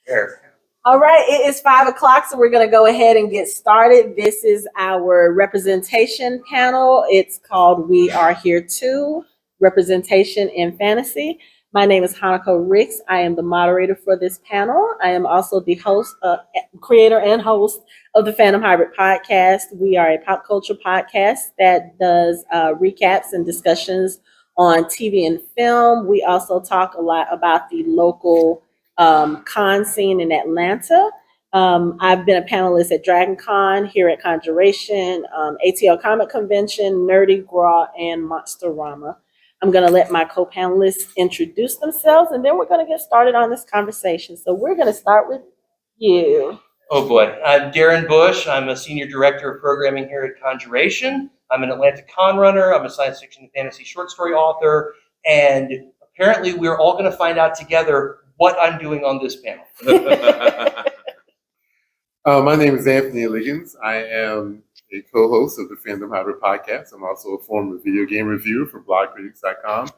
Sure. All right, it is 5:00, so we're going to go ahead and get started. This is our representation panel. It's called We Are Here Too, Representation in Fantasy. My name is Hanako M. I am the moderator for this panel. I am also the host, creator and host of the Phantom Hybrid podcast. We are a pop culture podcast that does recaps and discussions on TV and film. We also talk a lot about the local con scene in Atlanta. I've been a panelist at Dragon Con, here at CONjuration, ATL Comic Convention, Nerdy Graw, and Monsterama. I'm going to let my co-panelists introduce themselves, and then we're going to get started on this conversation. So we're going to start with you. Oh boy, I'm Darin Bush. I'm a senior director of programming here at CONjuration. I'm an Atlanta con runner. I'm a science fiction and fantasy short story author, and apparently we're all going to find out together what I'm doing on this panel. My name is Anthony Liggins. I am a co-host of the Phantom Hybrid podcast. I'm also a former video game reviewer for blogcritics.com.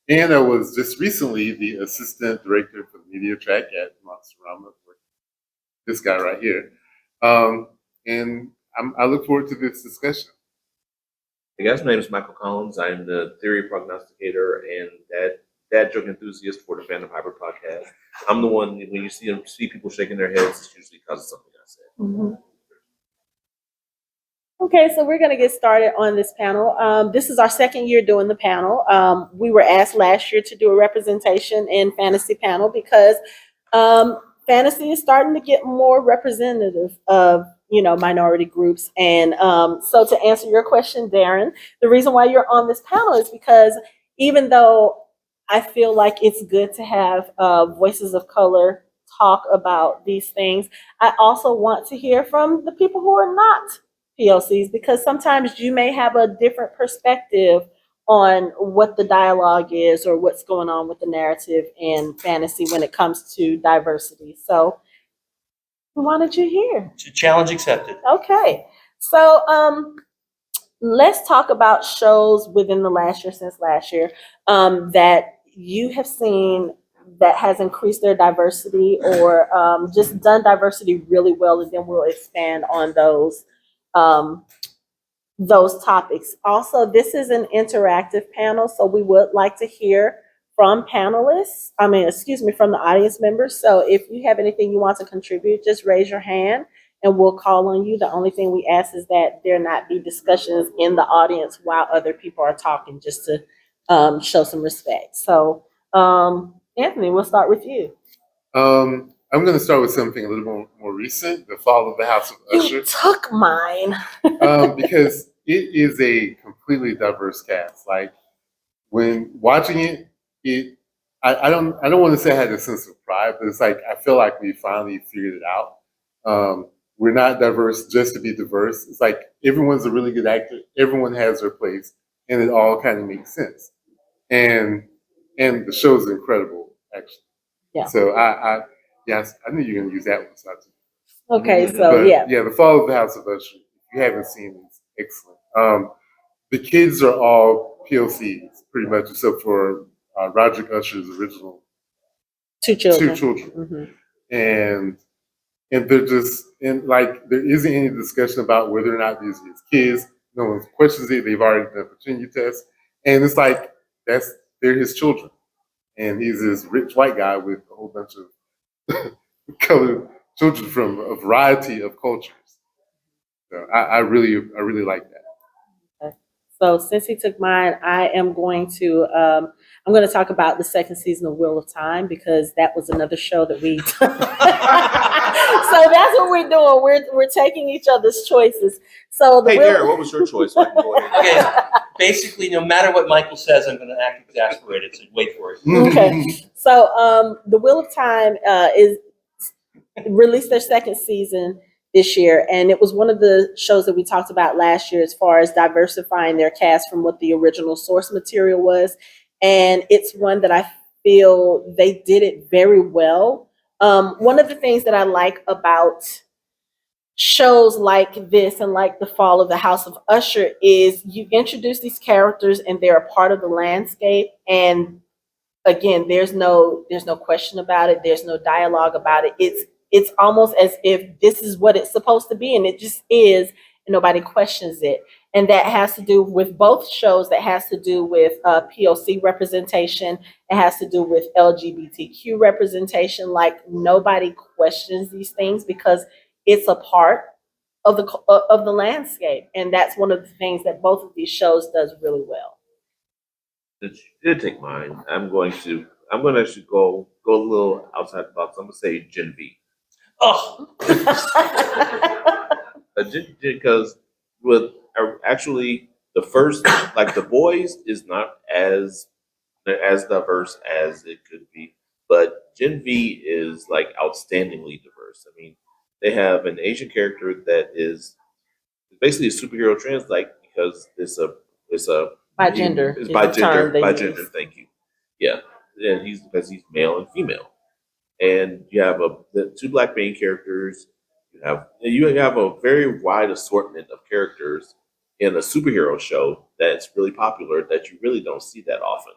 And I was just recently the assistant director for the media track at Monsterama. This guy right here. And I look forward to this discussion. Hey guys, my name is Michael Collins. I'm the theory prognosticator and dad joke enthusiast for the Phantom Hybrid podcast. I'm the one, when you see people shaking their heads, it's usually because of something I said. Mm-hmm. Okay, so we're going to get started on this panel. This is our second year doing the panel. We were asked last year to do a representation in fantasy panel because fantasy is starting to get more representative of, minority groups. And so to answer your question, Darin, the reason why you're on this panel is because even though I feel like it's good to have voices of color talk about these things, I also want to hear from the people who are not POCs, because sometimes you may have a different perspective on what the dialogue is or what's going on with the narrative in fantasy when it comes to diversity. So who wanted you here? Challenge accepted. Okay. So let's talk about shows within the last year, since last year, that you have seen that has increased their diversity or just done diversity really well, and then we'll expand on those topics. Also, this is an interactive panel, so we would like to hear from panelists, from the audience members. So if you have anything you want to contribute, just raise your hand and we'll call on you. The only thing we ask is that there not be discussions in the audience while other people are talking, just to show some respect. So Anthony, we'll start with you. I'm going to start with something a little more recent, The Fall of the House of Usher. You took mine. Because it is a completely diverse cast. Like, when watching it, I don't want to say I had a sense of pride, but it's like I feel like we finally figured it out. We're not diverse just to be diverse. It's like everyone's a really good actor. Everyone has their place, and it all kind of makes sense. And the show's incredible, actually. Yeah. So I knew you were going to use that one. So Okay, so yeah, The Fall of the House of Usher. If you haven't seen it, it's excellent. The kids are all POCs, pretty much, except for Roderick Usher's original two children. Mm-hmm. And they're just, and like, there isn't any discussion about whether or not these are his kids. No one questions it. They've already done a paternity test, and it's like they're his children, and he's this rich white guy with a whole bunch of colored children from a variety of cultures. So I really like that. Okay. So since he took mine, I am going to talk about the second season of Wheel of Time, because that was another show that we. So that's what we're doing. We're taking each other's choices. So Darren, what was your choice? Okay, basically, no matter what Michael says, I'm going to act exasperated. So wait for it. Okay. So the Wheel of Time is released their second season this year, and it was one of the shows that we talked about last year as far as diversifying their cast from what the original source material was, and it's one that I feel they did it very well. One of the things that I like about shows like this and like The Fall of the House of Usher is you introduce these characters and they're a part of the landscape, and again, there's no question about it. There's no dialogue about it. It's almost as if this is what it's supposed to be, and it just is, and nobody questions it. And that has to do with both shows. That has to do with POC representation. It has to do with LGBTQ representation. Like, nobody questions these things because it's a part of the landscape, and that's one of the things that both of these shows does really well. You did take mine. I'm going to actually go a little outside the box. I'm gonna say Gen V. Oh, Because with actually the first, like, the boys is not as diverse as it could be, but Gen V is like outstandingly diverse. I mean, they have an Asian character that is basically a superhero translate because it's a By gender it's is by the term gender they by use. gender. Thank you. Yeah, and he's because he's male and female, and you have the two black main characters. You have a very wide assortment of characters in a superhero show that's really popular that you really don't see that often.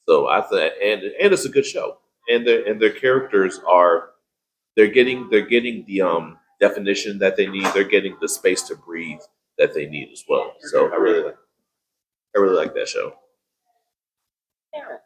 So I thought, and it's a good show, and their characters are they're getting the definition that they need. They're getting the space to breathe that they need as well. So I really like that show.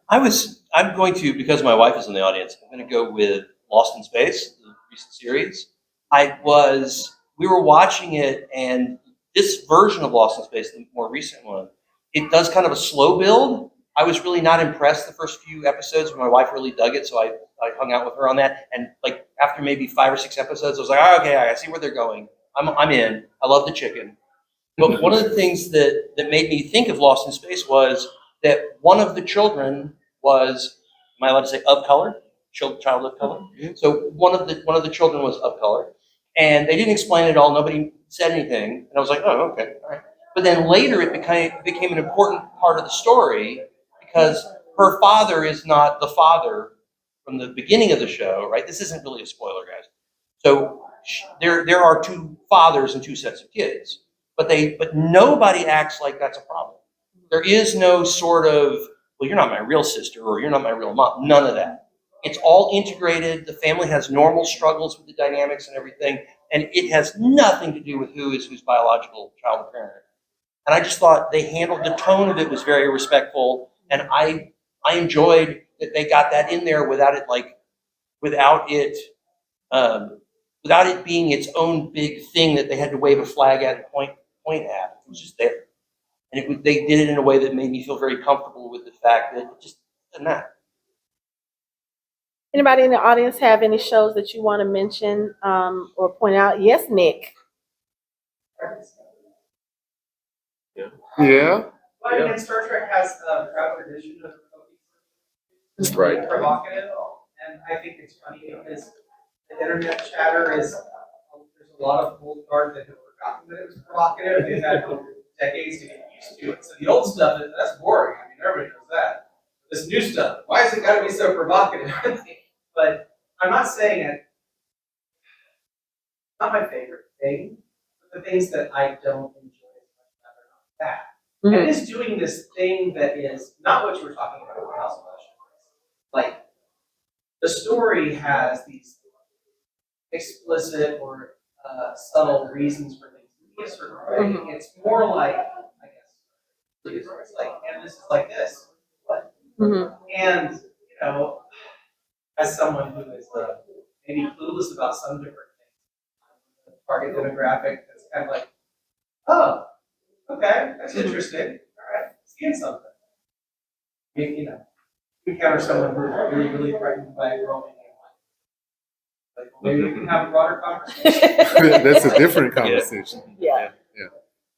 I'm going to, because my wife is in the audience, I'm going to go with Lost in Space, the recent series. We were watching it, and this version of Lost in Space, the more recent one, it does kind of a slow build. I was really not impressed the first few episodes, but my wife really dug it, so I hung out with her on that. And like after maybe 5 or 6 episodes, I was like, oh, okay, I see where they're going. I'm in. I love the chicken. But one of the things that made me think of Lost in Space was that one of the children was, am I allowed to say of color? Child of color. So one of the children was of color, and they didn't explain it all. Nobody said anything, and I was like, oh, okay, all right. But then later it became an important part of the story because her father is not the father from the beginning of the show, right? This isn't really a spoiler, guys. So there are 2 fathers and 2 sets of kids, but nobody acts like that's a problem. There is no sort of, well, you're not my real sister or you're not my real mom. None of that. It's all integrated. The family has normal struggles with the dynamics and everything, and it has nothing to do with who is whose biological child or parent. And I just thought they handled the tone of it was very respectful, and I enjoyed that they got that in there without it um, without it being its own big thing that they had to wave a flag at and point at. It was just there, and they did it in a way that made me feel very comfortable with the fact that it just doesn't matter. Anybody in the audience have any shows that you want to mention or point out? Yes, Nick. Yeah. But again, Star Trek has a proud tradition of That's right. provocative, and I think it's funny because the internet chatter is there's a lot of old guard that have forgotten that it was provocative. They've had decades to get used to it. So the old stuff that's boring. I mean, everybody knows that. This new stuff, why has it got to be so provocative? But I'm not saying it. Not my favorite thing, but the things that I don't enjoy as much as are not that. And it is doing this thing that is not what you were talking about with House of Usher. Like, the story has these explicit or subtle reasons for things to be a certain way. It's more like, I guess, it's like, and this is like this. What? And, you know, as someone who is maybe clueless about some different things, the target demographic that's kind of like, oh, okay, that's interesting. All right, seeing something. Maybe, you know, you encounter someone who's really, really frightened by growing like, well, maybe we can have a broader conversation. That's a different conversation. Yeah.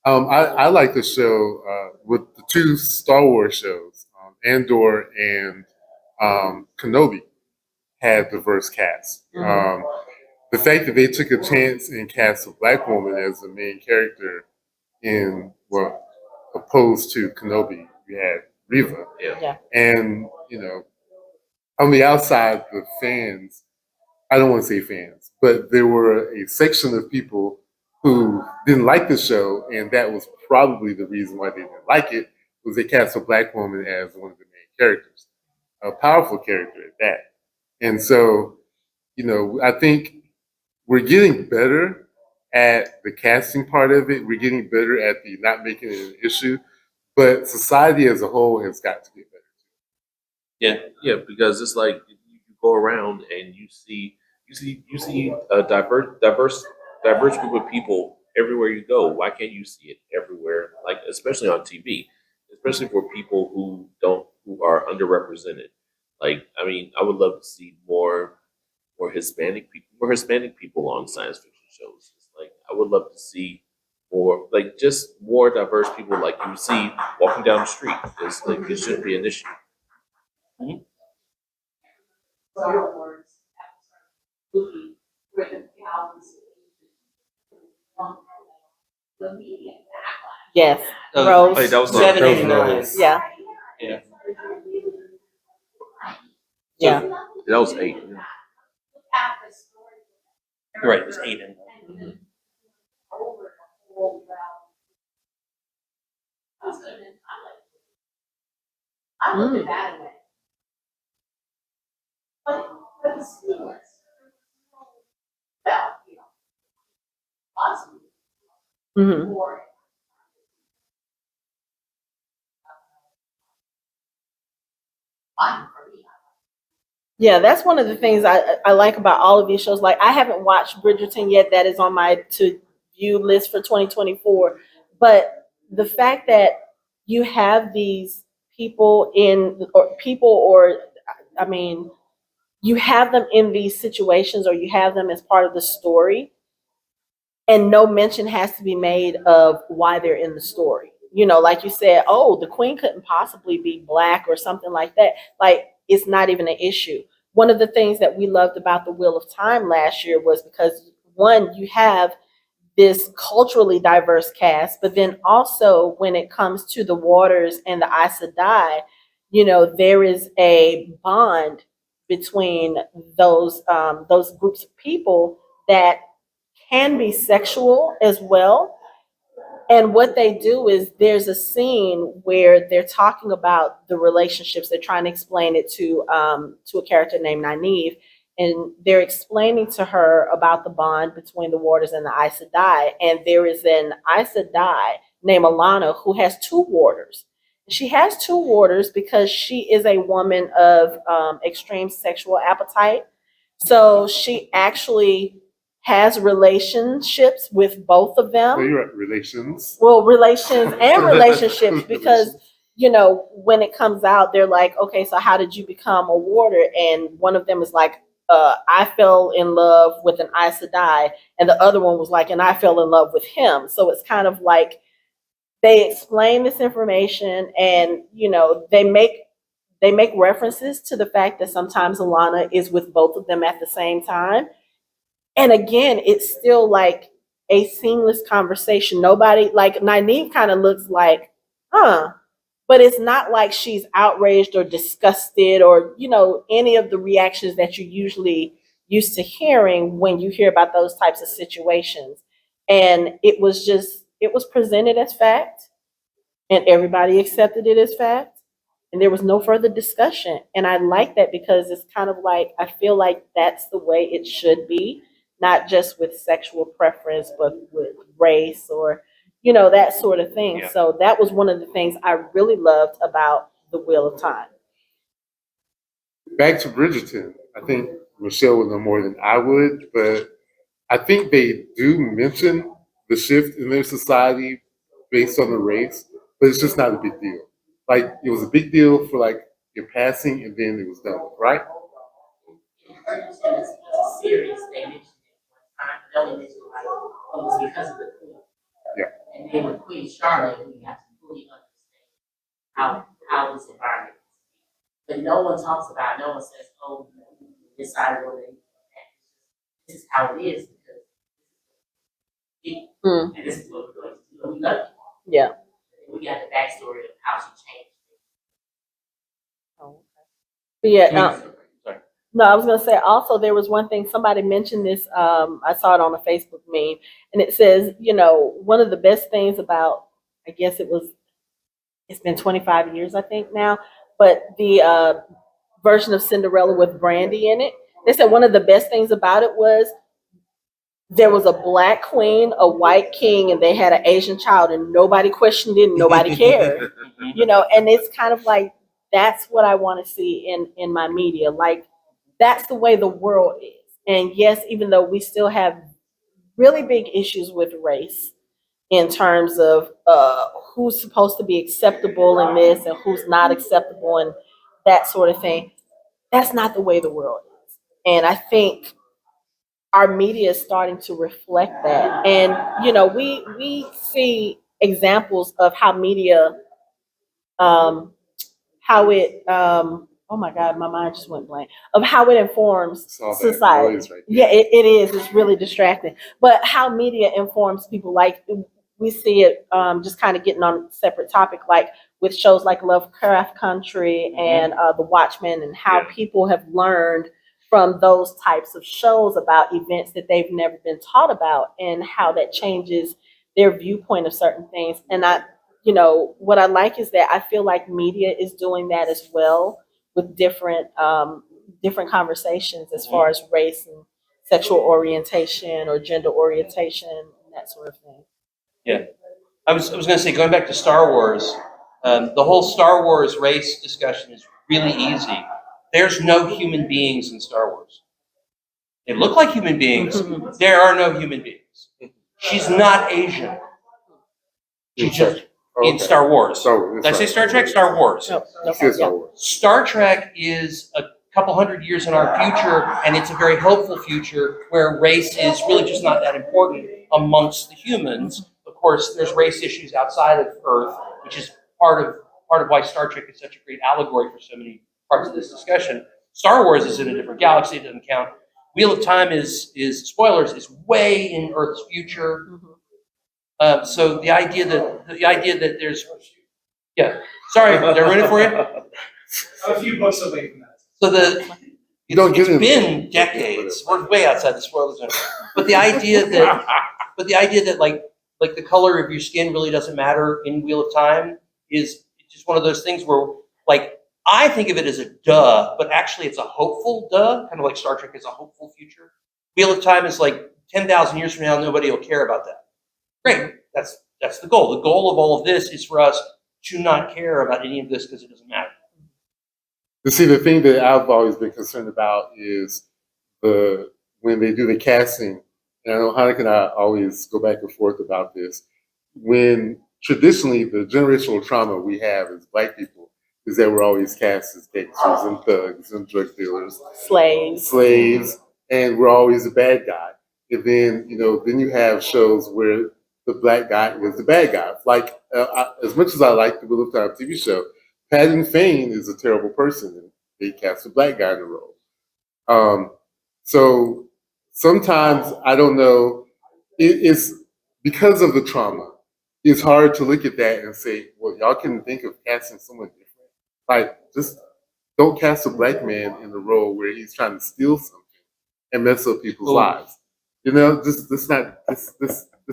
I like the show with the 2 Star Wars shows, Andor and Kenobi, had diverse casts. The fact that they took a chance and cast a black woman as the main character opposed to Kenobi, we had Reva. Yeah. And, you know, on the outside, the fans, I don't want to say fans, but there were a section of people who didn't like the show, and that was probably the reason why they didn't like it, was they cast a black woman as one of the main characters. a powerful character at that. And so, I think we're getting better at the casting part of it. We're getting better at the not making it an issue, but society as a whole has got to get better. Yeah, because it's like you go around and you see a diverse group of people everywhere you go. Why can't you see it everywhere? Like especially on TV, especially for people who are underrepresented. Like I mean, I would love to see more Hispanic people on science fiction shows. It's like I would love to see more like just more diverse people like you see walking down the street. It's like it shouldn't be an issue. Star Wars movie written thousands of the media backlash. Yes, Oh, Rose. Hey, that was 789. Yeah. Yeah. Yeah. That was 8. You're right, it was Aiden. I look at that way. But it's seamless. Well, possibly Mm-hmm. more. Fine for me. Yeah, that's one of the things I like about all of these shows. Like, I haven't watched Bridgerton yet. That is on my to-view list for 2024. But the fact that you have these people I mean, you have them in these situations or you have them as part of the story, and no mention has to be made of why they're in the story. Like you said, oh, the queen couldn't possibly be black or something like that. Like, it's not even an issue. One of the things that we loved about the Wheel of Time last year was because, one, you have this culturally diverse cast, but then also when it comes to the Waters and the Aes Sedai, there is a bond between those groups of people that can be sexual as well. And what they do is there's a scene where they're talking about the relationships. They're trying to explain it to a character named Nynaeve, and they're explaining to her about the bond between the Warders and the Aes Sedai. And there is an Aes Sedai named Alana who has two warders. She has two warders because she is a woman of extreme sexual appetite. So she actually has relationships with both of them. So you're at relations. Well, relations and relationships, because when it comes out, they're like, okay, so how did you become a warder? And one of them is like, I fell in love with an Aes Sedai, and the other one was like, and I fell in love with him. So it's kind of like they explain this information, and they make references to the fact that sometimes Alana is with both of them at the same time. And again, it's still like a seamless conversation. Nobody, like Nynaeve kind of looks like, but it's not like she's outraged or disgusted or, any of the reactions that you're usually used to hearing when you hear about those types of situations. And it was presented as fact, and everybody accepted it as fact. And there was no further discussion. And I like that because it's kind of like, I feel like that's the way it should be, not just with sexual preference, but with race or, that sort of thing. Yeah. So that was one of the things I really loved about the Wheel of Time. Back to Bridgerton, I think Michelle would know more than I would, but I think they do mention the shift in their society based on the race, but it's just not a big deal. Like, it was a big deal for like your passing, and then it was done with, right? It's a series. They mentioned it one time, but only mentioned like it was because of the queen. Yeah. And then with Queen Charlotte, we have to fully understand how this environment is. But no one talks about, no one says, oh, this side of the this is how it is because Mm. and this is what we're going to do. We love you. Yeah. We got the backstory of how she changed. But yeah. Sorry. No, I was going to say also there was one thing, somebody mentioned this. I saw it on a Facebook meme, and it says, one of the best things about, I guess it's been 25 years, I think now, but the version of Cinderella with Brandy in it. They said one of the best things about it was there was a black queen, a white king, and they had an Asian child, and nobody questioned it, and nobody cared. You know, and it's kind of like that's what I want to see in my media. Like that's the way the world is. And yes, even though we still have really big issues with race in terms of who's supposed to be acceptable in this and who's not acceptable and that sort of thing, that's not the way the world is. And I think our media is starting to reflect that. And you know, we see examples of how media how it oh my god, my mind just went blank, of how it informs Saw that society. noise right there. Yeah, it is. It's really distracting. But how media informs people, like we see it just kind of getting on a separate topic, like with shows like Lovecraft Country and The Watchmen, and how people have learned from those types of shows about events that they've never been taught about, and how that changes their viewpoint of certain things. And you know, what I like is that I feel like media is doing that as well with different different conversations as far as race and sexual orientation or gender orientation and that sort of thing. Yeah. I was going to say, going back to Star Wars, the whole Star Wars race discussion is really easy. There's no human beings in Star Wars. They look like human beings. There are no human beings. She's not Asian. She just in Star Wars. Did I say Star Trek? Star Wars. No, Star Wars. Star Trek is a couple hundred years in our future, and it's a very hopeful future where race is really just not that important amongst the humans. Of course, there's race issues outside of Earth, which is part of why Star Trek is such a great allegory for so many parts of this discussion. Star Wars is in a different galaxy; it doesn't count. Wheel of Time is spoilers, is way in Earth's future. So the idea that there's sorry, did I ruin it for you? I'm a few books away from that. So it's been decades. We're way outside the spoiler zone. But the idea that like the color of your skin really doesn't matter in Wheel of Time is just one of those things where, like, I think of it as a duh, but actually it's a hopeful duh, kind of like Star Trek is a hopeful future. Wheel of Time is like 10,000 years from now, nobody will care about that. Great, that's the goal. The goal of all of this is for us to not care about any of this because it doesn't matter. You see, the thing that I've always been concerned about is when they do the casting, and I know Hanako and I always go back and forth about this, when traditionally the generational trauma we have as Black people is that we're always cast as gangsters and thugs and drug dealers, slaves, and we're always the bad guy. And then, then you have shows where the Black guy is the bad guy. Like, as much as I like the Wheel of Time TV show, Patton Fane is a terrible person, and they cast a Black guy in the role. So sometimes, I don't know, it's because of the trauma, it's hard to look at that and say, well, y'all can think of casting someone different. Like, just don't cast a Black man in the role where he's trying to steal something and mess up people's lives. Let's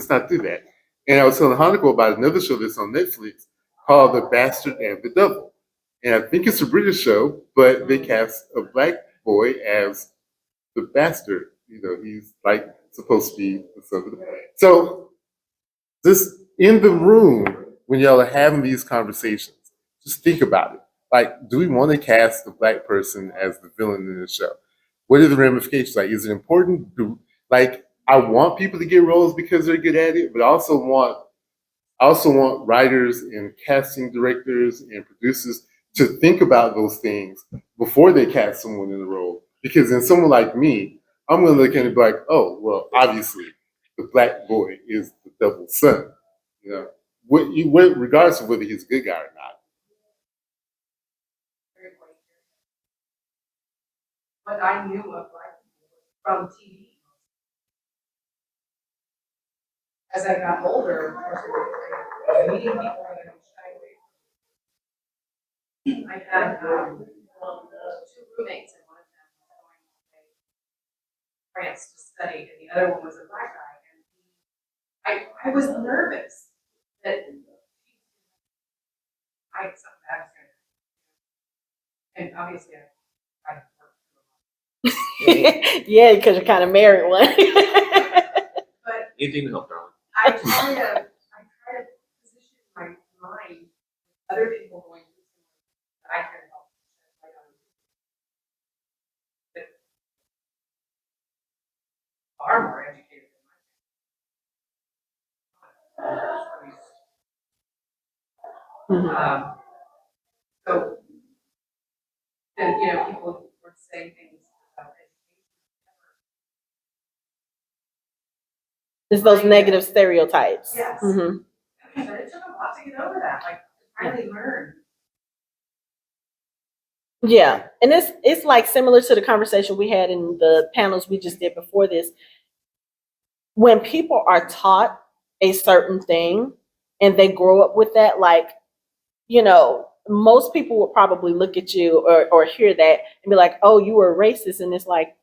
not do that. And I was telling Hanako about another show that's on Netflix called The Bastard and the Devil. And I think it's a British show, but they cast a Black boy as the bastard. He's like supposed to be the son of the. So just in the room when y'all are having these conversations, just think about it. Like, do we want to cast the Black person as the villain in the show? What are the ramifications? Like, is it important? I want people to get roles because they're good at it, but I also want writers and casting directors and producers to think about those things before they cast someone in the role. Because in someone like me, I'm going to look at it and be like, oh, well, obviously the Black boy is the devil's son. Regardless of whether he's a good guy or not. What I knew of Black people from TV. As I got older, of course, meeting people that I was shy away from. I had two roommates, and one of them was going to France to study, and the other one was a Black guy. And I was nervous that something bad was going to happen. And obviously, Yeah, because you're kind of married one. But Anything to help, darling. I try to position my mind other people going through something that I can help shed light on. That are more educated than Mhm. mine. So, and people were saying things about education. It's those negative stereotypes. Yes. Mhm. But it took a lot to get over that, like, to finally learn. Yeah, and it's like similar to the conversation we had in the panels we just did before this. When people are taught a certain thing and they grow up with that, like, most people will probably look at you or hear that and be like, oh, you were racist. And it's like,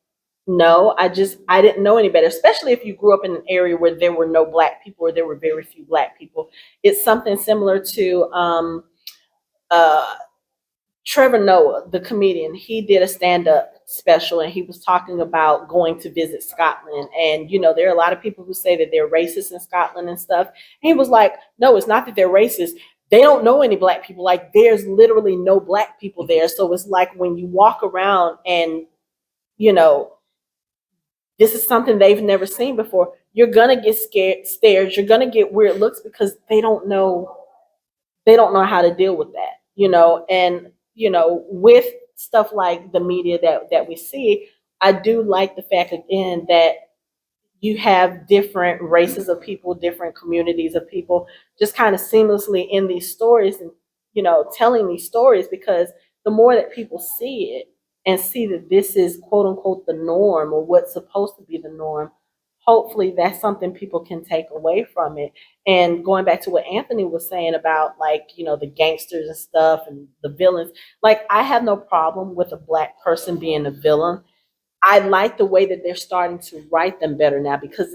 no, I didn't know any better, especially if you grew up in an area where there were no black people or there were very few black people. It's something similar to uh, Trevor Noah, the comedian. He did a stand-up special and he was talking about going to visit Scotland. And, there are a lot of people who say that they're racist in Scotland and stuff. And he was like, no, it's not that they're racist. They don't know any black people. Like, there's literally no black people there. So it's like when you walk around and, this is something they've never seen before, you're going to get stares. You're going to get weird looks because they don't know how to deal with that, and with stuff like the media that we see. I do like the fact again that you have different races of people, different communities of people, just kind of seamlessly in these stories and telling these stories, because the more that people see it and see that this is quote unquote the norm or what's supposed to be the norm, hopefully that's something people can take away from it. And going back to what Anthony was saying about, like, the gangsters and stuff and the villains, like, I have no problem with a black person being a villain. I like the way that they're starting to write them better now, because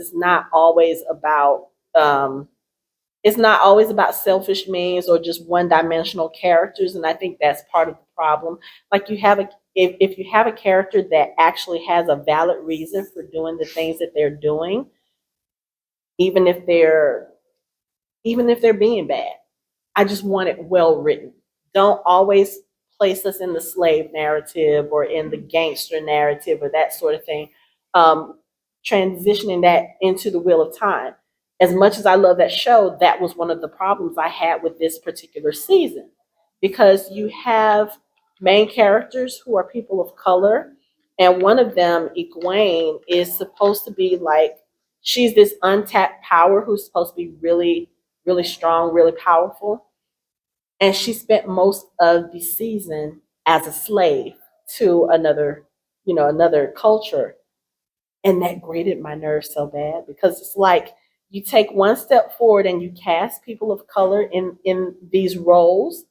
um, it's not always about selfish means or just one-dimensional characters, and I think that's part of the problem. Like, if you have a character that actually has a valid reason for doing the things that they're doing, even if they're being bad, I just want it well written. Don't always place us in the slave narrative or in the gangster narrative or that sort of thing. Um, Transitioning that into the Wheel of Time. As much as I love that show, that was one of the problems I had with this particular season, because you have main characters who are people of color, and one of them, Egwene, is supposed to be like, she's this untapped power who's supposed to be really, really strong, really powerful. And she spent most of the season as a slave to another culture. And that grated my nerves so bad, because it's like you take one step forward and you cast people of color in these roles,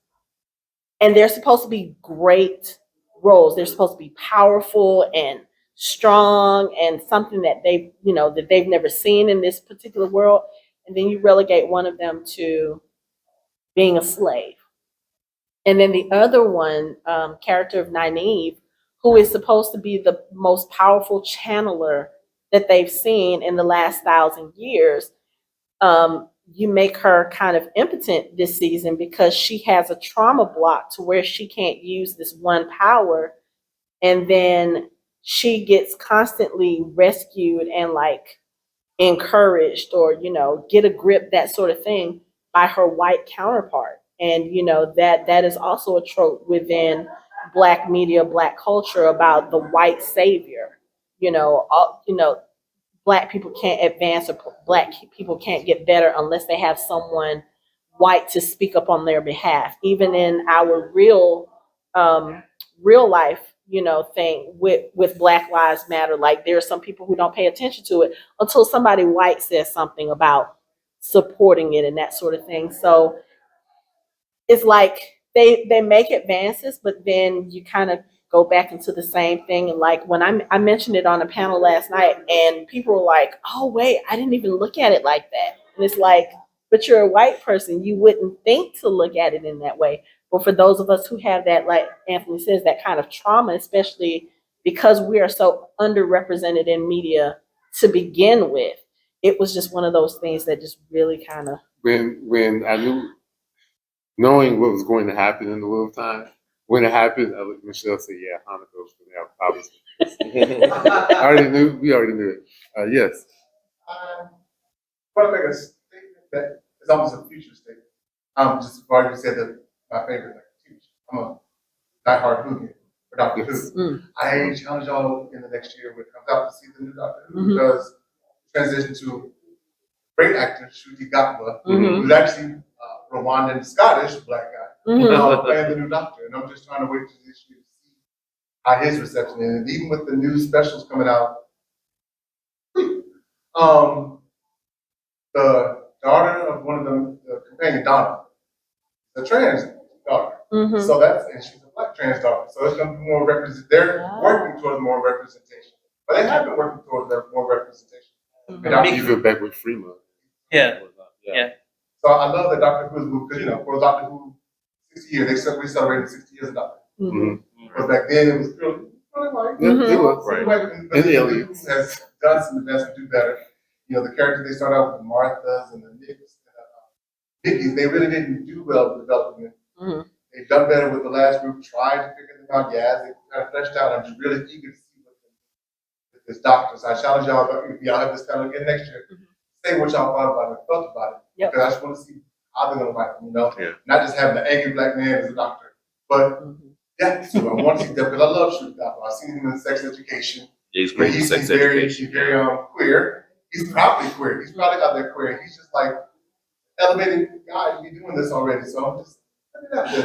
and they're supposed to be great roles. They're supposed to be powerful and strong and something that they've never seen in this particular world. And then you relegate one of them to being a slave. And then the other one, character of Nynaeve, who is supposed to be the most powerful channeler that they've seen in the last 1,000 years, you make her kind of impotent this season because she has a trauma block to where she can't use this one power. And then she gets constantly rescued and like encouraged, or get a grip, that sort of thing, by her white counterpart. And that is also a trope within black media, black culture, about the white savior. Black people can't advance, or black people can't get better unless they have someone white to speak up on their behalf. Even in our um, real life, thing with Black Lives Matter, like, there are some people who don't pay attention to it until somebody white says something about supporting it and that sort of thing. So it's like they make advances, but then you kind of go back into the same thing. And like when I mentioned it on a panel last night, and people were like, "Oh wait, I didn't even look at it like that." And it's like, but you're a white person, you wouldn't think to look at it in that way. But for those of us who have that, like Anthony says, that kind of trauma, especially because we are so underrepresented in media to begin with, it was just one of those things that just really kind of. When I knew, knowing what was going to happen in the Wheel of Time, when it happened, Michelle said, "Yeah, Hanako's going to have problems." I already knew. We already knew it. Yes. I want to make a statement that is almost a future statement. Just before you said that my favorite teacher. I'm a diehard Who for Doctor Who. I challenge y'all in the next year when it comes out to see the new Doctor Who because transition to great actor Ncuti Gatwa, who's actually Rwandan Scottish black guy, playing the new Doctor, and I'm just trying to wait to this year to see how his reception is. And even with the new specials coming out, the daughter of one of them, the companion Donna, the trans daughter. So that's, and she's a black trans daughter. So it's going to be more represent. They're working towards more representation, but they have been working towards more representation. Even back with Freeman. Yeah. So I love that Doctor Who's moved because for Doctor Who, 60 years we celebrated 60 years of Doctor Who. Because back then it was really like It was right. But the Aliens has done some best to do better. You know, the characters they started out with the Marthas and the Nickies, they really didn't do well with developing them. They've done better with the last group, tried to figure them out. Yeah, they kind of fleshed out. I'm just really eager to see what this Doctor. So I challenge y'all, if y'all have this panel again next year, say what y'all thought about it, felt about it. Because I just want to see how they're going to write them, not just having the angry black man as a doctor. But so I want to see that because I love Ncuti Gatwa. I've seen him in Sex Education. Yeah, he's great in Sex Education. He's very queer. He's probably queer. He's probably out there queer. He's just like elevated guy to be doing this already. So I'm just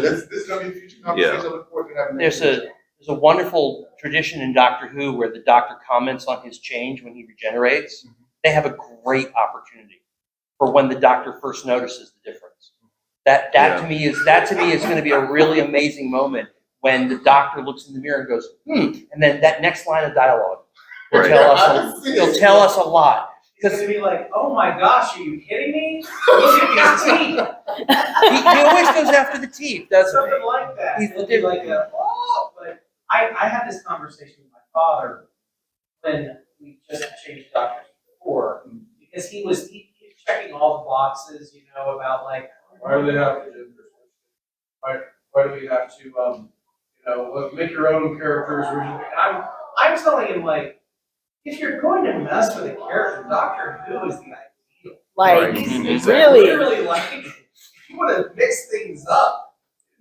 this is going to be a future conversation. I look forward to having There's a wonderful tradition in Doctor Who where the Doctor comments on his change when he regenerates. They have a great opportunity for when the Doctor first notices the difference. That to me is going to be a really amazing moment when the Doctor looks in the mirror and goes, and then that next line of dialogue will tell us a lot. He's going to be like, oh my gosh, are you kidding me? Look at his teeth. He always goes after the teeth, doesn't he? Something like that. He's It'll be like but I had this conversation with my father when we just changed doctors before, because he was checking all the boxes, about like, why do they have to do this? Why do we have to, make your own characters? I'm telling him, like, if you're going to mess with a character, Doctor Who is the ideal. Like, It's really? Literally, like, if you want to mix things up,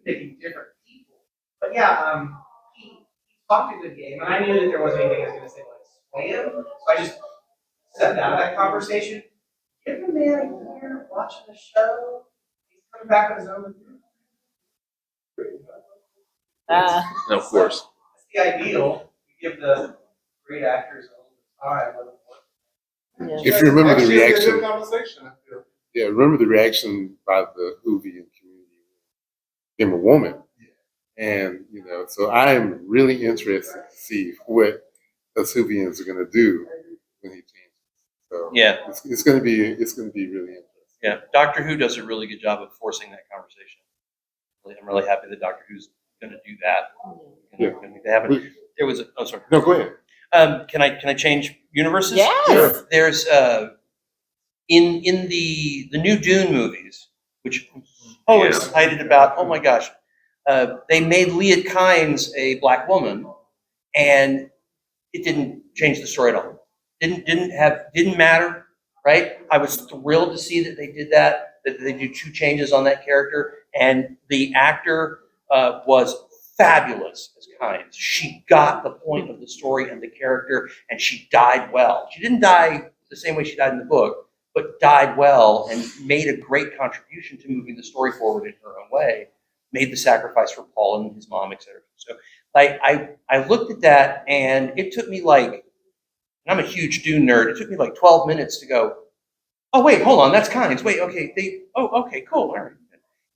making different people. But yeah, he talked a good game, and I knew that there wasn't anything I was going to say like sway him, so I just stepped out of that conversation. Give the man a year watching the show. He's coming back on his own. Of course. That's the ideal. You give the great actors a little time. If you remember the Actually, it's a reaction, good conversation, I feel. remember the reaction by the Whovian community became a woman. And, so I am really interested to see what us Whovians are going to do when he changes. So it's going to be really interesting. Yeah, Doctor Who does a really good job of forcing that conversation. I'm really happy that Doctor Who's going to do that. They haven't. There was. Sorry. No, go ahead. Can I change universes? Yes. Sure. There's in the new Dune movies, which I'm so excited about. Oh my gosh, they made Leah Kynes a black woman, and it didn't change the story at all. Didn't matter, right? I was thrilled to see that they did that they do 2 changes on that character, and the actor was fabulous as Kynes. She got the point of the story and the character, and she died well. She didn't die the same way she died in the book, but died well and made a great contribution to moving the story forward in her own way. Made the sacrifice for Paul and his mom, etc. So, I looked at that, and it took me and I'm a huge Dune nerd. It took me 12 minutes to go, oh wait, hold on, that's Kynes. Wait, okay, okay, cool, all right.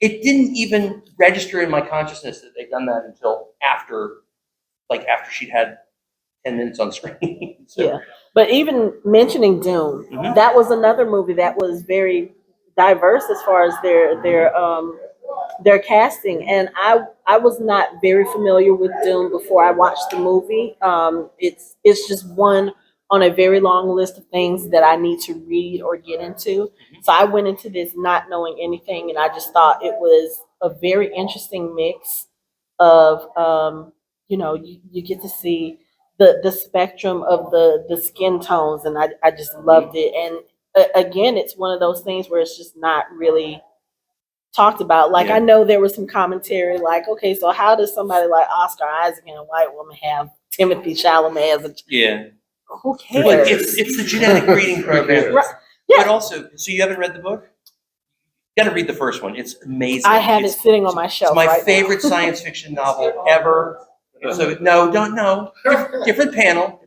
It didn't even register in my consciousness that they'd done that until after she'd had 10 minutes on screen. So. Yeah, but even mentioning Dune, that was another movie that was very diverse as far as their their casting, and I was not very familiar with Dune before I watched the movie. It's just one on a very long list of things that I need to read or get into. So I went into this not knowing anything, and I just thought it was a very interesting mix of you get to see the spectrum of the skin tones, and I just loved it. And again, it's one of those things where it's just not really talked about. Like, Yeah. I know there was some commentary like, okay, so how does somebody like Oscar Isaac and a white woman have Timothy Chalamet as a Yeah. who But cares? it's the genetic breeding program. Right. But Yeah, also, so you haven't read the book? You got to read the first one. It's amazing. I have it It's, sitting on my it's shelf my right now. favorite science fiction novel ever. So no, don't know. Different panel.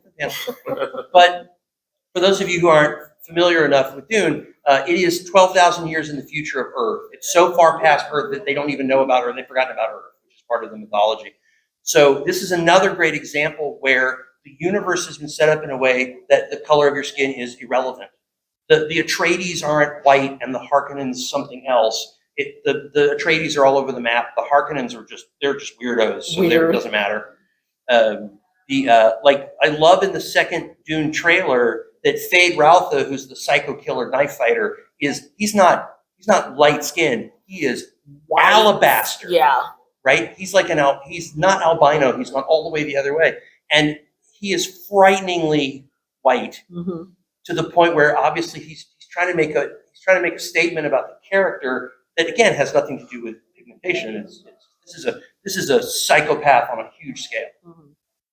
But for those of you who aren't familiar enough with Dune, it is 12,000 years in the future of Earth. It's so far past Earth that they don't even know about Earth. They've forgotten about Earth, which is part of the mythology. So this is another great example where the universe has been set up in a way that the color of your skin is irrelevant. The Atreides aren't white and the Harkonnens something else. The Atreides are all over the map. The Harkonnens are they're just weirdos, so it doesn't matter. I love in the second Dune trailer that Fade Routha, who's the psycho killer knife fighter, he's not light skinned. He is White. alabaster. Yeah. Right? He's he's not albino. He's gone all the way the other way, and he is frighteningly white Mm-hmm. to the point where obviously he's trying to make a statement about the character that again has nothing to do with pigmentation. This is a psychopath on a huge scale. Mm-hmm.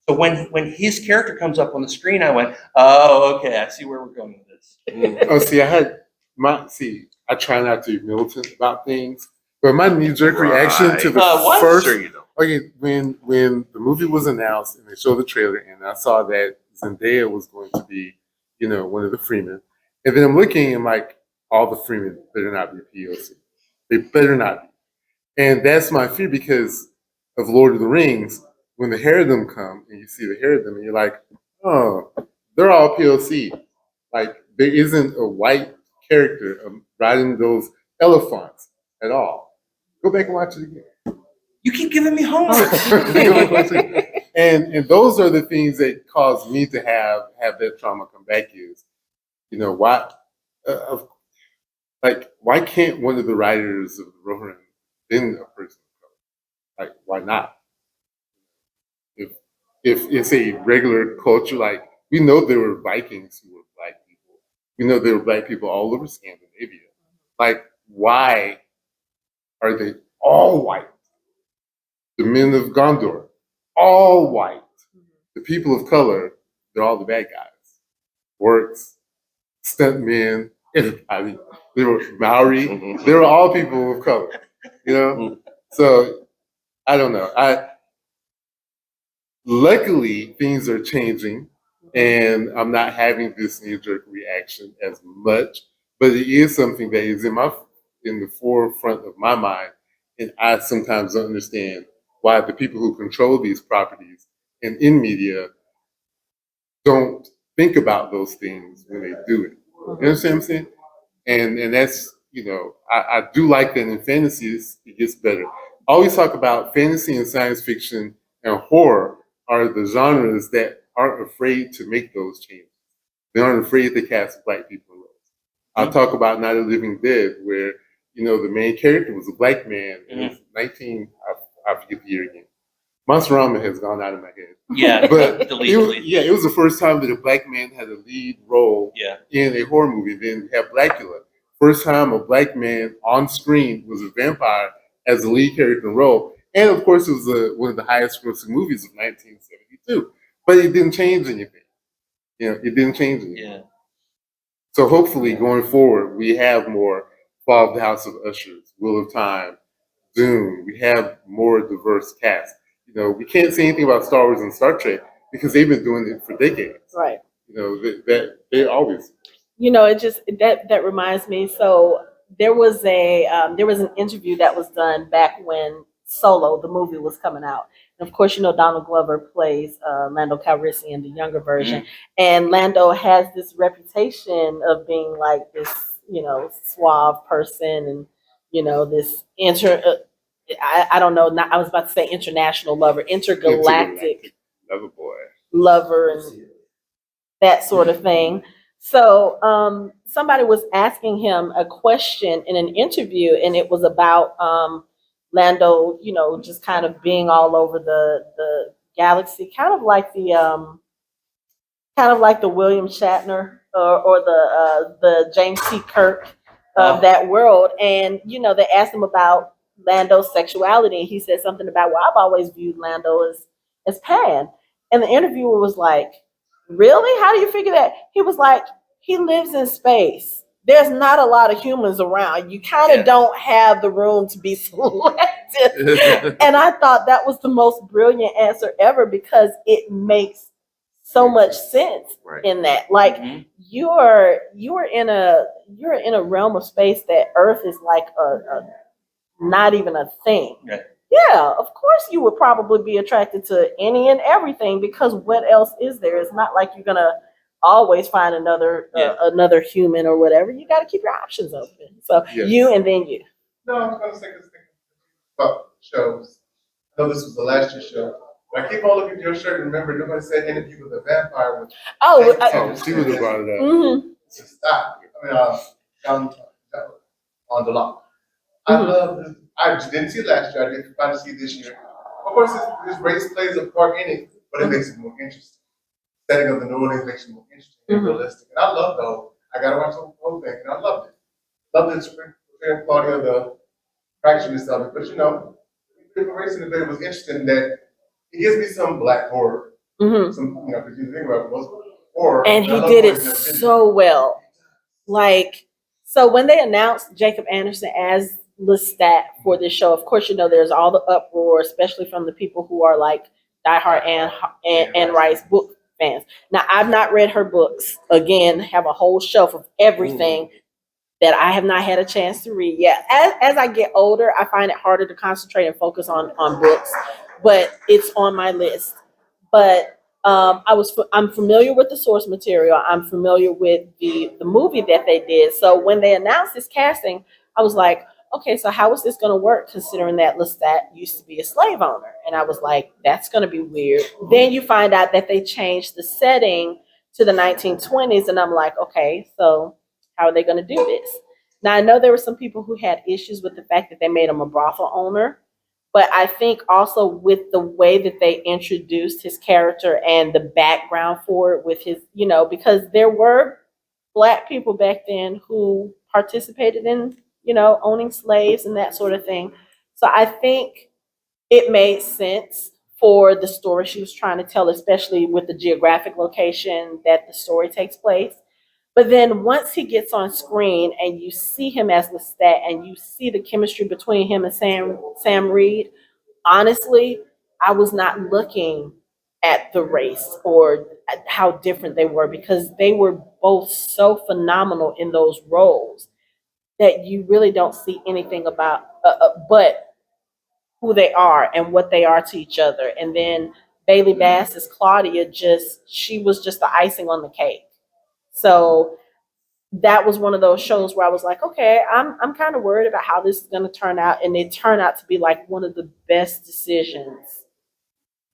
So when his character comes up on the screen, I went, oh, okay, I see where we're going with this. Oh, see, I try not to be militant about things, but my knee-jerk reaction to the What? first, Sure, you know. okay, when the movie was announced and they showed the trailer, and I saw that Zendaya was going to be, one of the Freemen, and then I'm looking and like, all the Freemen better not be POC. They better not be, and that's my fear because of Lord of the Rings. When the hair of them come and you see the hair of them, and you're like, oh, they're all POC. Like, there isn't a white character riding those elephants at all. Go back and watch it again. You keep giving me homework. Go back and watch it again. And those are the things that cause me to have that trauma come back. Is why, why can't one of the writers of the Rohirrim been a person of color? Like, why not? If it's a regular culture, like, we know there were Vikings who were black people. We know there were black people all over Scandinavia. Like, why are they all white? The men of Gondor, all white. The people of color, they're all the bad guys. Orcs, stuntmen, everybody. They were Maori. They were all people of color. So I don't know. Luckily, things are changing, and I'm not having this knee-jerk reaction as much. But it is something that is in the forefront of my mind, and I sometimes don't understand why the people who control these properties and in media don't think about those things when they do it. You understand what I'm saying? And that's I do like that in fantasy it gets better. I always talk about fantasy and science fiction and horror are the genres that aren't afraid to make those changes. They aren't afraid to cast black people in roles. I'll talk about Night of the Living Dead, where the main character was a black man. And it was I forget the year again. Monsterama has gone out of my head. Yeah, But delete. it was the first time that a black man had a lead role Yeah. in a horror movie. Then we have Blackula. First time a black man on screen was a vampire as a lead character role. And of course, it was one of the highest grossing movies of 1972. But it didn't change anything. It didn't change anything. Yeah. So hopefully, going forward, we have more Fall of the House of Ushers, Wheel of Time, Dune. We have more diverse cast. We can't say anything about Star Wars and Star Trek because they've been doing it for decades. Right. That they always. It just that reminds me. So there was an interview that was done back when Solo, the movie, was coming out. And of course, Donald Glover plays Lando Calrissian, the younger version. And Lando has this reputation of being like this, suave person and, this I don't know, not, I was about to say international lover, intergalactic Lover boy. lover and that sort of thing. So somebody was asking him a question in an interview, and it was about Lando, just kind of being all over the galaxy, kind of like the William Shatner or the James T. Kirk of that world. And they asked him about Lando's sexuality. He said something about, well, I've always viewed Lando as pan. And the interviewer was like, really? How do you figure that? He was like, he lives in space. There's not a lot of humans around. You kind of don't have the room to be selective. And I thought that was the most brilliant answer ever, because it makes so much sense in that. Like you're in a realm of space that Earth is like a not even a thing. Right. Yeah, of course you would probably be attracted to any and everything, because what else is there? It's not like you're gonna always find another human or whatever. You got to keep your options open. So you and then you. No, I was going to say this thing about shows. I know this was the last year's show, but I keep on looking at your shirt and remember nobody said Interview with a Vampire. She would have brought it up. Mm-hmm. Stop. On the lock. I love this. I didn't see it last year. I didn't finally see it this year. Of course, this race plays a part in it, but it makes it more interesting. Setting of the New Orleans makes it more interesting and realistic. And I love the whole. I got to watch the whole thing, and I loved it. Loved the spring quality of the fractionist of it. But the racing debate was interesting that it gives me some black horror. Some, because you think about most horror. And he did it so well. Like, so when they announced Jacob Anderson as Lestat for this show, of course, there's all the uproar, especially from the people who are like diehard Anne Rice book fans. Now, I've not read her books. Again, have a whole shelf of everything that I have not had a chance to read yet. As I get older, I find it harder to concentrate and focus on books, but it's on my list. But I'm familiar with the source material. I'm familiar with the movie that they did. So when they announced this casting, I was like, okay, so how is this going to work, considering that Lestat used to be a slave owner? And I was like, that's going to be weird. Then you find out that they changed the setting to the 1920s, and I'm like, okay, so how are they going to do this? Now, I know there were some people who had issues with the fact that they made him a brothel owner, but I think also with the way that they introduced his character and the background for it with his, because there were Black people back then who participated in, owning slaves and that sort of thing. So I think it made sense for the story she was trying to tell, especially with the geographic location that the story takes place. But then once he gets on screen and you see him as Lestat and you see the chemistry between him and Sam Reed, honestly, I was not looking at the race or at how different they were, because they were both so phenomenal in those roles that you really don't see anything about but who they are and what they are to each other. And then Bailey Bass as Claudia, she was just the icing on the cake. So that was one of those shows where I was like, okay, I'm kind of worried about how this is going to turn out, and it turned out to be like one of the best decisions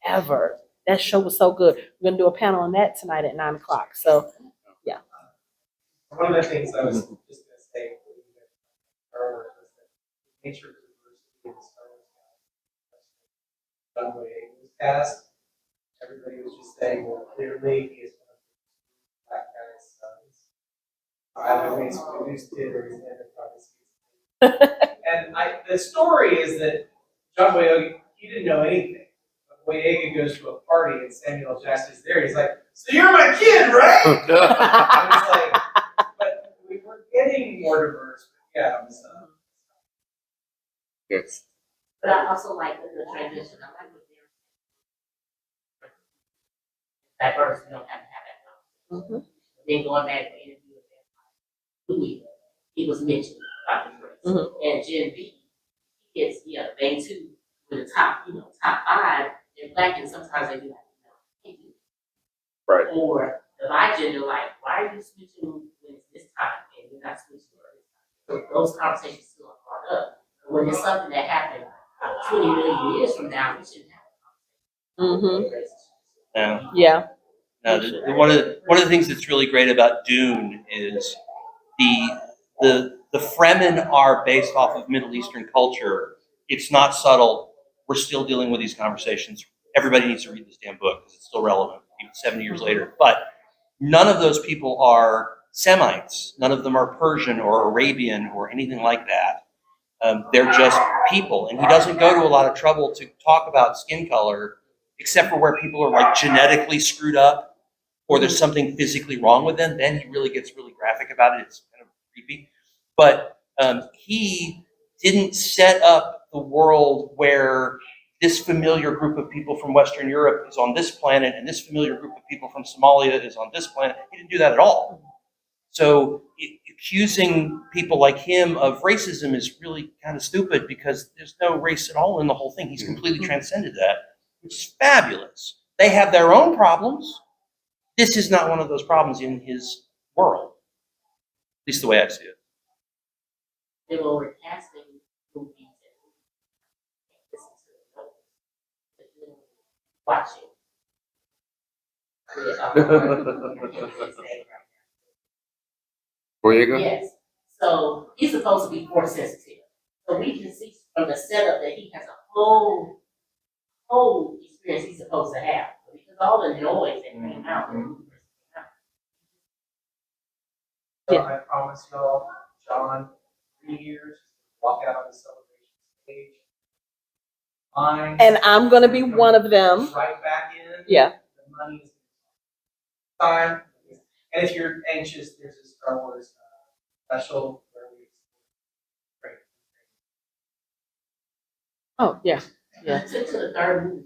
ever. That show was so good. We're going to do a panel on that tonight at 9:00. So, yeah. One of the things I was just going to say earlier was that nature of diversity in Star Wars Runway was cast. Everybody was just saying, well, clearly he is one of the Black guy's sons. Either he's produced it or he's never probably. And the story is that John Boyega, he didn't know anything. But Boyega goes to a party and Samuel Jackson is there. He's like, so you're my kid, right? And it's like, but we were getting more diverse. But yeah, it was, Yes. But I also like the transition. I like what they're diverse. You don't have to have that conversation. Then going back to the interview with him, he was mentioned about the race. And Gen B gets they too with the top, top 5. They're Black, and sometimes they do like, Right. Or the bi-gender, like, why are you switching when it's this time and you're not switching for this time? So those conversations still are brought up. when it's something that happened 20 million years from now, we shouldn't have Yeah. Yeah. No, one of the things that's really great about Dune is the Fremen are based off of Middle Eastern culture. It's not subtle. We're still dealing with these conversations. Everybody needs to read this damn book because it's still relevant, even 70 years later. But none of those people are Semites. None of them are Persian or Arabian or anything like that. They're just people. And he doesn't go to a lot of trouble to talk about skin color, except for where people are like genetically screwed up or there's something physically wrong with them. Then he really gets really graphic about it. It's kind of creepy. But he didn't set up the world where this familiar group of people from Western Europe is on this planet and this familiar group of people from Somalia is on this planet. He didn't do that at all. So accusing people like him of racism is really kind of stupid because there's no race at all in the whole thing. He's completely transcended that, which is fabulous. They have their own problems. This is not one of those problems in his world, at least the way I see it. They were recasting movies and listen to the watching. Boyega? Yes. So he's supposed to be force sensitive. So we can see from the setup that he has a whole experience he's supposed to have. Because all the noise that came out. So I promise y'all, John, 3 years, walk out on the celebration stage. Mine. And I'm gonna be one of them. Right back in. Yeah. The money is time. And if you're anxious, there's a Star Wars special where we. Great. Oh, yeah. Yeah. To the third movie.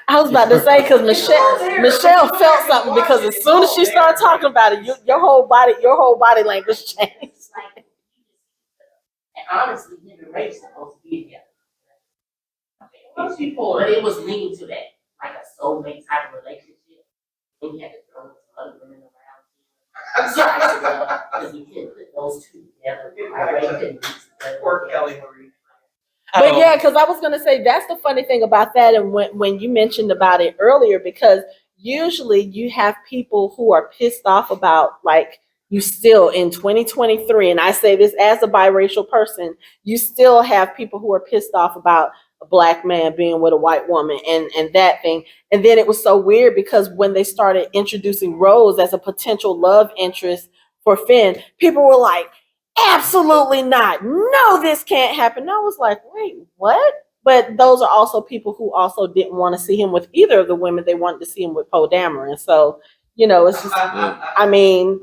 I was about to say, because Michelle felt something because as soon as she started talking about it, your whole body language changed. It's like, and honestly, him and Ray supposed to be together. Most people, but it was leaning to that, like a soulmate type of relationship. And we had to throw some other women around. Because we couldn't put those two together. Like, Ray couldn't mix together. Or Kelly Marie. But yeah, because I was gonna say that's the funny thing about that, and when you mentioned about it earlier, because usually you have people who are pissed off about, like, you still in 2023, and I say this as a biracial person, you still have people who are pissed off about a black man being with a white woman and that thing. And then it was so weird because when they started introducing Rose as a potential love interest for Finn, people were like, absolutely not. No, this can't happen. And I was like, wait, what? But those are also people who also didn't want to see him with either of the women. They wanted to see him with Poe Dameron. So, it's just, I mean,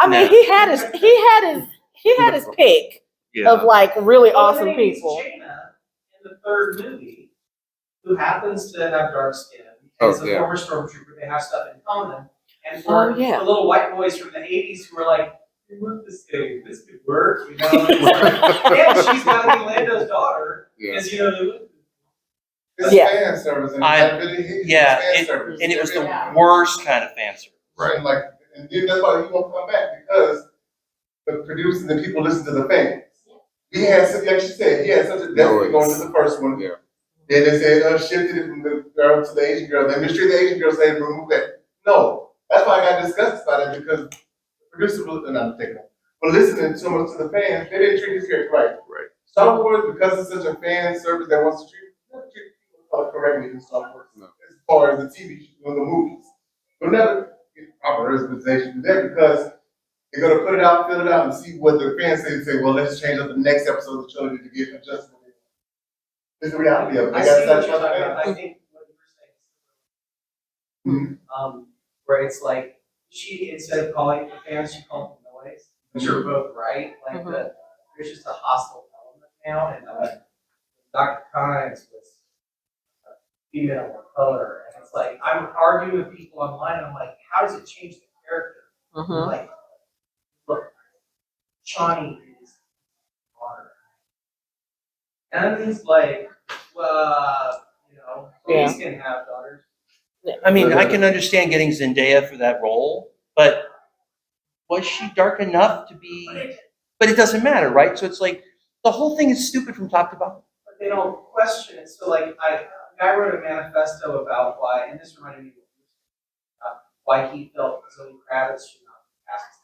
he had his pick of like really awesome people. Jaina in the third movie, who happens to have dark skin, is a former stormtrooper. They have stuff in common. And for the little white boys from the 80s who were like, look this thing, this could work, and she's gotta be Lando's daughter, because It's fan service, and and it was the worst kind of fan service. Right. Like, and then that's why he won't come back, because the producers and people listen to the fans. He had, like she said, he had such a destiny going to the first one. Yeah. Then they said shifted it from the girl to the Asian girl. Then mystery the Asian girl said remove that. No, that's why I got disgusted about it, because producers were not taking it. But listening so much to the fans, they didn't treat this character right. Right. Star Wars, because it's such a fan service that wants to treat people correctly in Star Wars. No. As far as the TV show, the movies. We'll never get proper representation to that, because they're gonna put it out, fill it out, and see what the fans say and say, well, let's change up the next episode of the show to get adjusted. It's the reality of it. I see what you're talking about. I think what you were saying. Where it's like, she, instead of calling the fans, she called them noise, which are both right. Like there's just a hostile element now, and Dr. Kynes was a female of color, and it's like I'm arguing with people online, and I'm like, how does it change the character? Like, look, Chani is daughter, and it's like, police can have daughters. I mean, I can understand getting Zendaya for that role, but was she dark enough to be? But it doesn't matter, right? So it's like, The whole thing is stupid from top to bottom. But they don't question it. So like a guy wrote a manifesto about why, and this reminded me of why he felt Zoe Kravitz should not pass his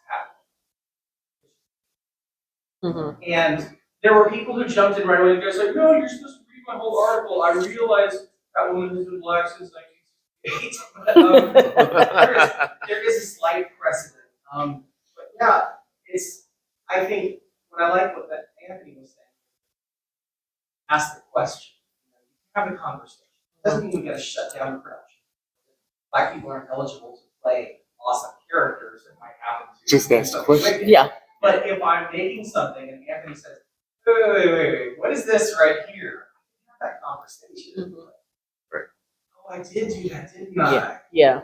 patent. And there were people who jumped in right away. The guy's like, no, you're supposed to read my whole article. I realized that woman has been black since 1968. But there is a slight precedent. But yeah, I think what I like what that Anthony was saying, ask the question. Have a conversation. It doesn't mean we gotta shut down the production. Black people aren't eligible to play awesome characters that might happen to Just ask the question. Yeah. But if I'm making something and Anthony says, wait, what is this right here? Have that conversation. Right. Oh, I did do that, didn't I? Yeah.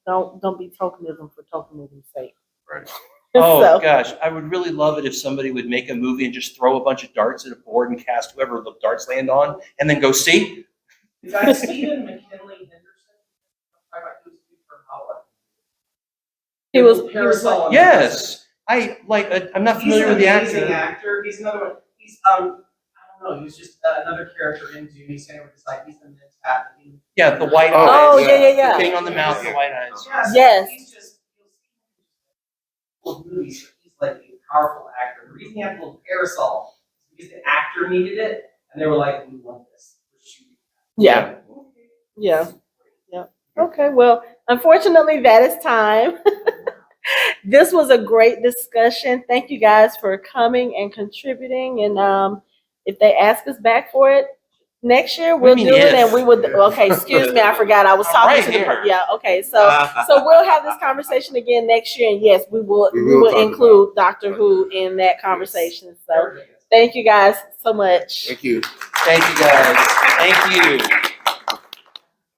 Don't be tokenism for tokenism's sake. Right. Oh So- gosh, I would really love it if somebody would make a movie and just throw a bunch of darts at a board and cast whoever the darts land on, and then go see. The guy Stephen McKinley Henderson, talk about who's from Howard. He was Parasol. Yes, I'm not familiar with the He's an amazing actor. actor. He's another one. He's I don't know. He was just another character in Dune. He's standing with his like he's the men's hat. Yeah, the white Oh, eyes. yeah. The thing on the mouth, the white eyes. Yes. He's just movies. He's like a powerful actor. The reason he had the little parasol is because the actor needed it, and they were like, "We want this. We're shooting that." Yeah. Okay, well, unfortunately, that is time. This was a great discussion. Thank you guys for coming and contributing. And if they ask us back for it next year, we'll mean do it. if? And we would. Okay, excuse me, I forgot. I was I'm talking right to the. here. Yeah. Okay. So we'll have this conversation again next year. And yes, we will. We We will will talk include Doctor Who in that conversation. So thank you guys so much. Thank you. Thank you guys. Thank you.